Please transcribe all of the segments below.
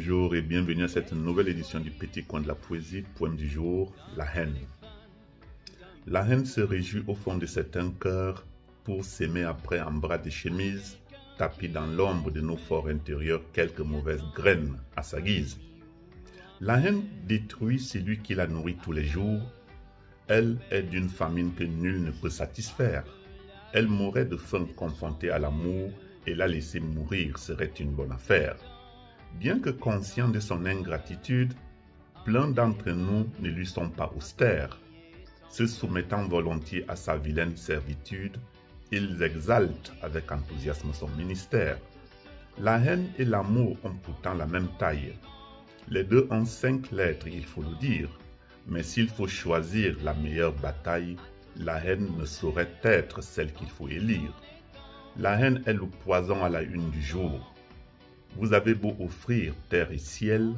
bonjour et bienvenue à cette nouvelle édition du Petit Coin de la Poésie. Poème du jour, la haine. La haine se réjouit au fond de certains cœurs pour s'aimer après en bras de chemise, tapis dans l'ombre de nos forts intérieurs quelques mauvaises graines à sa guise. La haine détruit celui qui la nourrit tous les jours. Elle est d'une famine que nul ne peut satisfaire. Elle mourrait de faim confrontée à l'amour et la laisser mourir serait une bonne affaire. Bien que conscients de son ingratitude, plein d'entre nous ne lui sont pas austères. Se soumettant volontiers à sa vilaine servitude, ils exaltent avec enthousiasme son ministère. La haine et l'amour ont pourtant la même taille. Les deux ont 5 lettres, il faut le dire, mais s'il faut choisir la meilleure bataille, la haine ne saurait être celle qu'il faut élire. La haine est le poison à la une du jour. Vous avez beau offrir terre et ciel,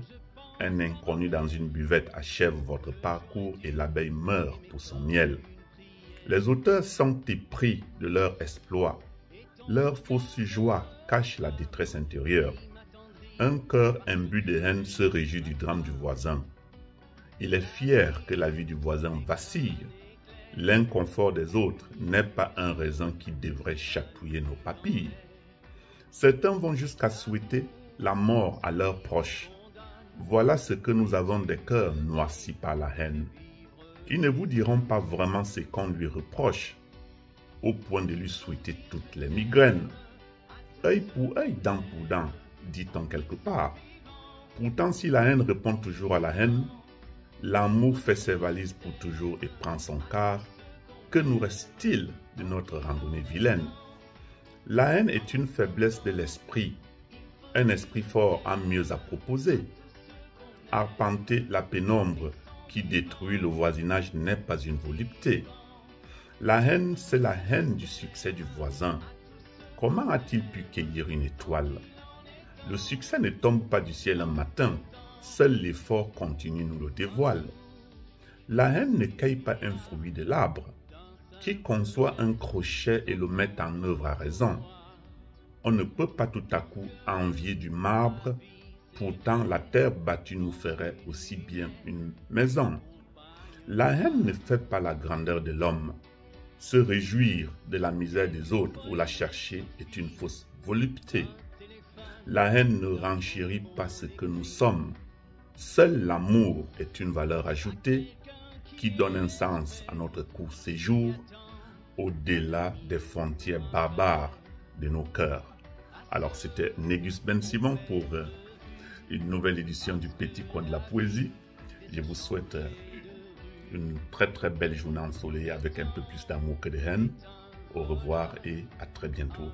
un inconnu dans une buvette achève votre parcours et l'abeille meurt pour son miel. Les auteurs sont épris de leur exploit. Leur fausse joie cache la détresse intérieure. Un cœur imbu de haine se réjouit du drame du voisin. Il est fier que la vie du voisin vacille. L'inconfort des autres n'est pas un raisin qui devrait chatouiller nos papilles. Certains vont jusqu'à souhaiter la mort à leurs proches. Voilà ce que nous avons des cœurs noircis par la haine. Ils ne vous diront pas vraiment ce qu'on lui reproche, au point de lui souhaiter toutes les migraines. Œil pour œil, dent pour dent, dit-on quelque part. Pourtant, si la haine répond toujours à la haine, l'amour fait ses valises pour toujours et prend son quart. Que nous reste-t-il de notre randonnée vilaine? La haine est une faiblesse de l'esprit. Un esprit fort a mieux à proposer. Arpenter la pénombre qui détruit le voisinage n'est pas une volupté. La haine, c'est la haine du succès du voisin. Comment a-t-il pu cueillir une étoile? Le succès ne tombe pas du ciel un matin. Seul l'effort continu nous le dévoile. La haine ne cueille pas un fruit de l'arbre. Qui conçoit un crochet et le met en œuvre à raison. On ne peut pas tout à coup envier du marbre, pourtant la terre battue nous ferait aussi bien une maison. La haine ne fait pas la grandeur de l'homme. Se réjouir de la misère des autres ou la chercher est une fausse volupté. La haine ne renchérit pas ce que nous sommes. Seul l'amour est une valeur ajoutée qui donne un sens à notre court séjour au-delà des frontières barbares de nos cœurs. Alors c'était Négus Ben Simon pour une nouvelle édition du Petit Coin de la Poésie. Je vous souhaite une très très belle journée ensoleillée avec un peu plus d'amour que de haine. Au revoir et à très bientôt.